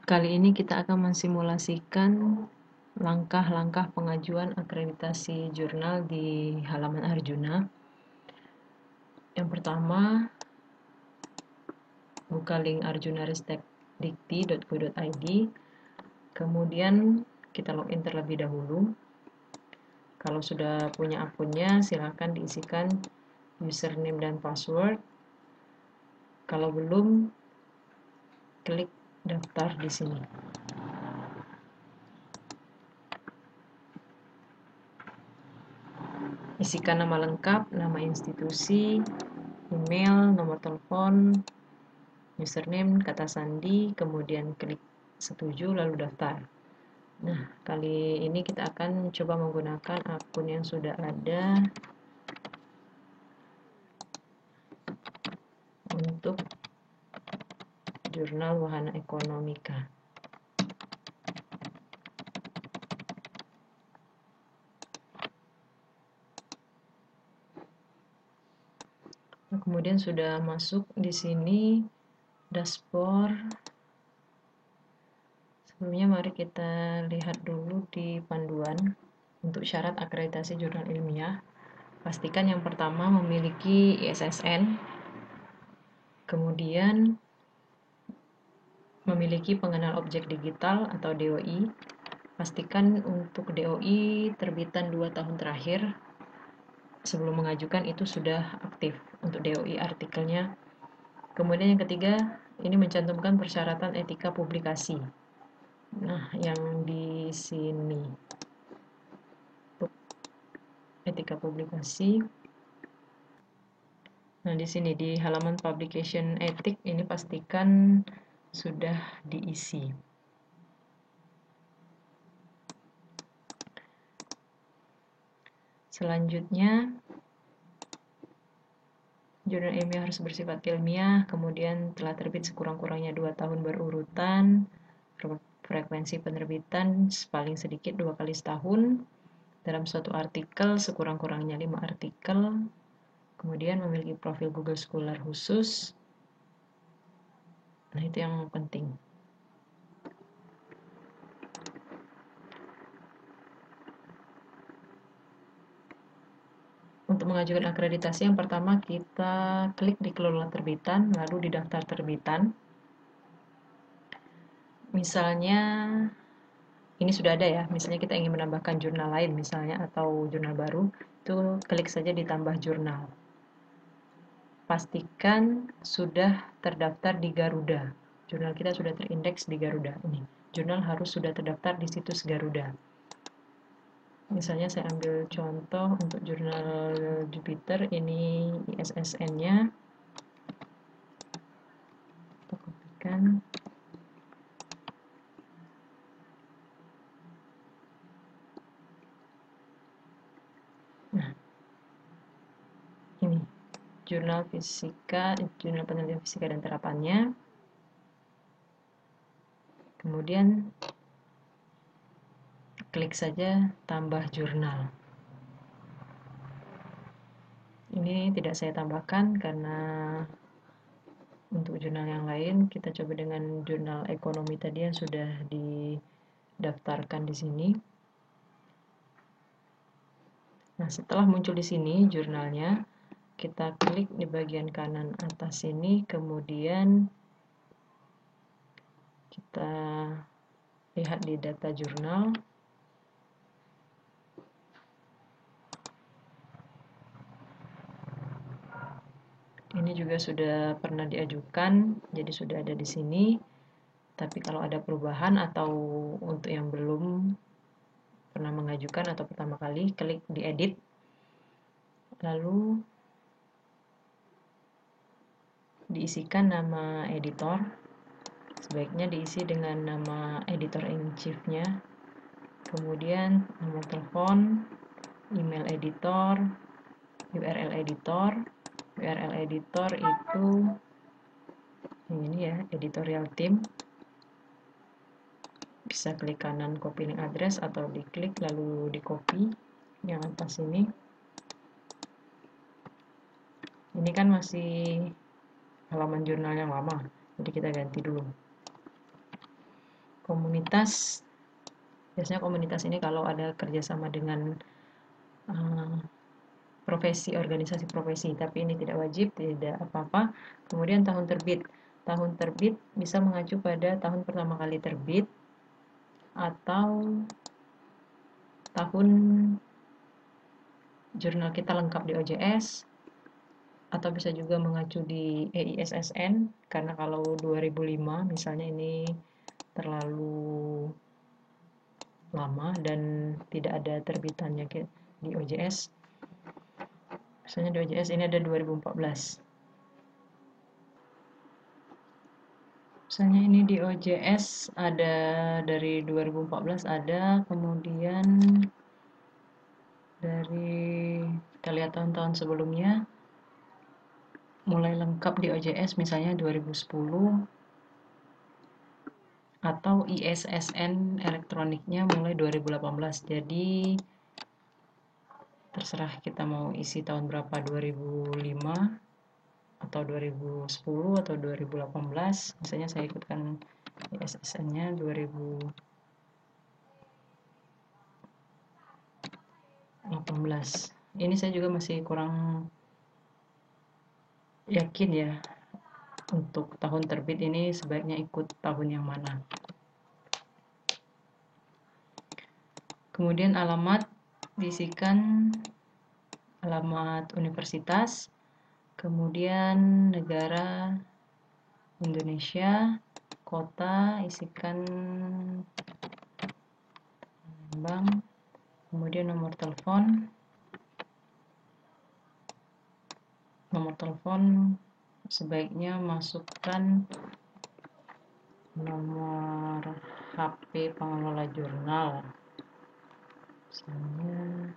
Kali ini kita akan mensimulasikan langkah-langkah pengajuan akreditasi jurnal di halaman Arjuna. Yang pertama, buka link arjunaristekdikti.go.id. Kemudian kita login terlebih dahulu. Kalau sudah punya akunnya, silakan diisikan username dan password. Kalau belum, klik daftar di sini. Isikan nama lengkap, nama institusi, email, nomor telepon, username, kata sandi, kemudian klik setuju lalu daftar. Nah, kali ini kita akan coba menggunakan akun yang sudah ada untuk jurnal Wahana Ekonomika. Nah, kemudian sudah masuk di sini dashboard. Sebelumnya mari kita lihat dulu di panduan untuk syarat akreditasi jurnal ilmiah. Pastikan yang pertama memiliki ISSN, kemudian memiliki pengenal objek digital atau DOI. Pastikan untuk DOI terbitan 2 tahun terakhir sebelum mengajukan itu sudah aktif untuk DOI artikelnya. Kemudian yang ketiga, ini mencantumkan persyaratan etika publikasi. Nah, yang di sini etika publikasi. Nah, di sini di halaman publication etik ini pastikan sudah diisi. Selanjutnya, jurnal ilmiah harus bersifat ilmiah, kemudian telah terbit sekurang-kurangnya 2 tahun berurutan, frekuensi penerbitan paling sedikit 2 kali setahun, dalam suatu artikel sekurang-kurangnya 5 artikel, kemudian memiliki profil Google Scholar khusus. Nah, itu yang penting. Untuk mengajukan akreditasi, yang pertama kita klik di kelola terbitan, lalu di daftar terbitan. Misalnya ini sudah ada ya, misalnya kita ingin menambahkan jurnal lain misalnya atau jurnal baru, itu klik saja ditambah jurnal. Pastikan sudah terdaftar di Garuda. Jurnal kita sudah terindeks di Garuda. Ini jurnal harus sudah terdaftar di situs Garuda. Misalnya saya ambil contoh untuk jurnal Jupiter, ini ISSN-nya. Kita kopikan. Nah, ini jurnal fisika, jurnal penelitian fisika dan terapannya. Kemudian klik saja tambah jurnal. Ini tidak saya tambahkan karena untuk jurnal yang lain kita coba dengan jurnal ekonomi tadi yang sudah didaftarkan di sini. Nah, setelah muncul di sini jurnalnya, kita klik di bagian kanan atas sini, kemudian kita lihat di data jurnal. Ini juga sudah pernah diajukan, jadi sudah ada di sini. Tapi kalau ada perubahan atau untuk yang belum pernah mengajukan atau pertama kali, klik di edit. Lalu diisikan nama editor. Sebaiknya diisi dengan nama editor in chief-nya. Kemudian nomor telepon, email editor, URL editor. URL editor itu ini ya, editorial team. Bisa klik kanan copy link address atau diklik lalu di copy yang atas ini. Ini kan masih halaman jurnal yang lama, jadi kita ganti dulu. Komunitas, biasanya komunitas ini kalau ada kerjasama dengan profesi, organisasi profesi, tapi ini tidak wajib, tidak apa-apa. Kemudian tahun terbit. Tahun terbit bisa mengacu pada tahun pertama kali terbit atau tahun jurnal kita lengkap di OJS, atau bisa juga mengacu di EISSN, karena kalau 2005 misalnya ini terlalu lama dan tidak ada terbitannya di OJS. Misalnya di OJS ini ada 2014. Misalnya ini di OJS ada dari 2014 ada, kemudian dari kita lihat tahun-tahun sebelumnya mulai lengkap di OJS misalnya 2010, atau ISSN elektroniknya mulai 2018. Jadi terserah kita mau isi tahun berapa, 2005 atau 2010 atau 2018. Misalnya saya ikutkan ISSN-nya 2018. Ini saya juga masih kurang yakin ya, untuk tahun terbit ini sebaiknya ikut tahun yang mana. Kemudian alamat diisikan alamat universitas, kemudian negara Indonesia, kota isikan Palembang, kemudian nomor telepon sebaiknya masukkan nomor HP pengelola jurnal, misalnya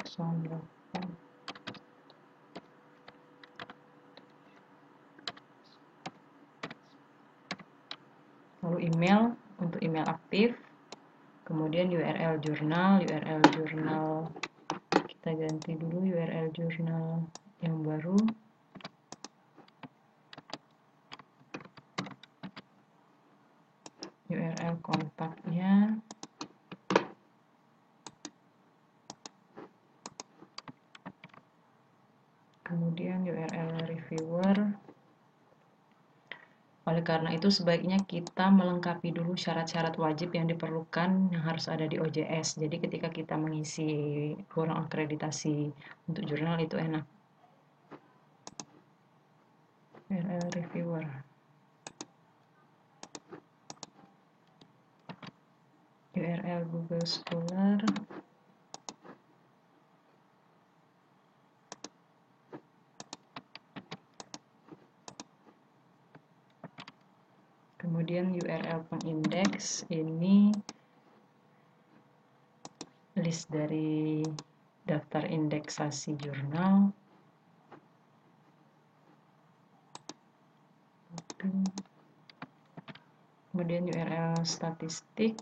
08. Lalu email, untuk email aktif, kemudian URL jurnal kita ganti dulu URL jurnal yang baru, URL kontaknya, kemudian URL reviewer. Oleh karena itu sebaiknya kita melengkapi dulu syarat-syarat wajib yang diperlukan yang harus ada di OJS. Jadi ketika kita mengisi borang akreditasi untuk jurnal itu enak. URL reviewer, URL Google Scholar, kemudian URL pengindeks, ini list dari daftar indeksasi jurnal, kemudian URL statistik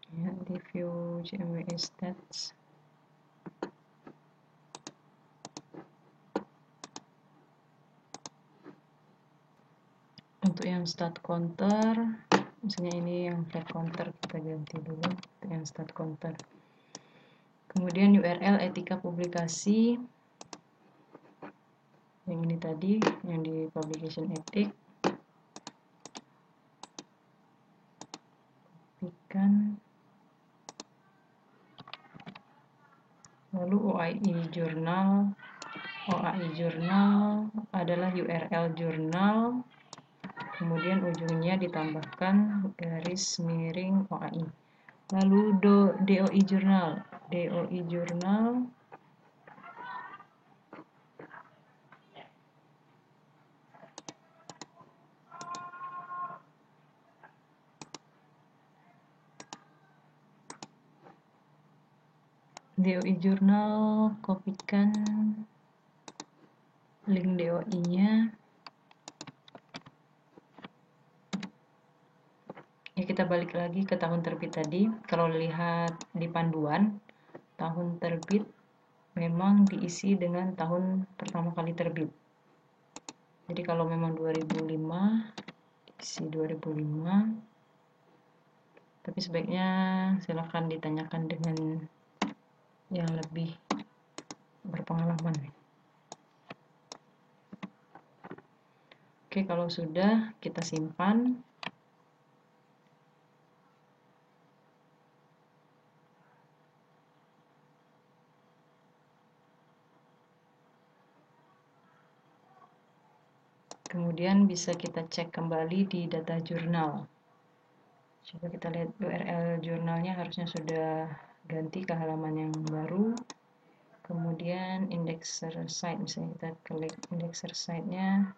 ya, di view JMWE stats. Untuk yang stat counter, misalnya ini yang flat counter, kita ganti dulu untuk yang stat counter. Kemudian URL etika publikasi, yang ini tadi, yang di publication ethic. Kopikan. Lalu OAI jurnal adalah URL jurnal, kemudian ujungnya ditambahkan garis miring OAI. Lalu DOI jurnal kopikan link DOI-nya. Ya, kita balik lagi ke tahun terbit tadi. Kalau lihat di panduan, tahun terbit memang diisi dengan tahun pertama kali terbit. Jadi kalau memang 2005, isi 2005, tapi sebaiknya silahkan ditanyakan dengan yang lebih berpengalaman. Oke, kalau sudah, kita simpan. Kemudian bisa kita cek kembali di data jurnal. Coba kita lihat URL jurnalnya, harusnya sudah ganti ke halaman yang baru. Kemudian indexer site, misalnya kita klik indexer site-nya.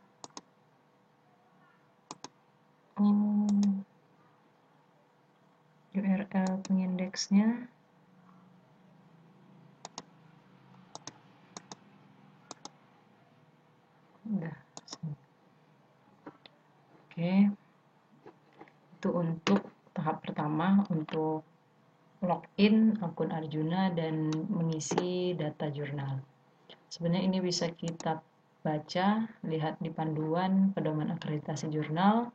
URL pengindeksnya udah. Oke, itu untuk tahap pertama, untuk login akun Arjuna dan mengisi data jurnal. Sebenarnya ini bisa kita baca, lihat di panduan pedoman akreditasi jurnal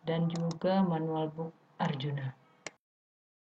dan juga manual book Arjuna.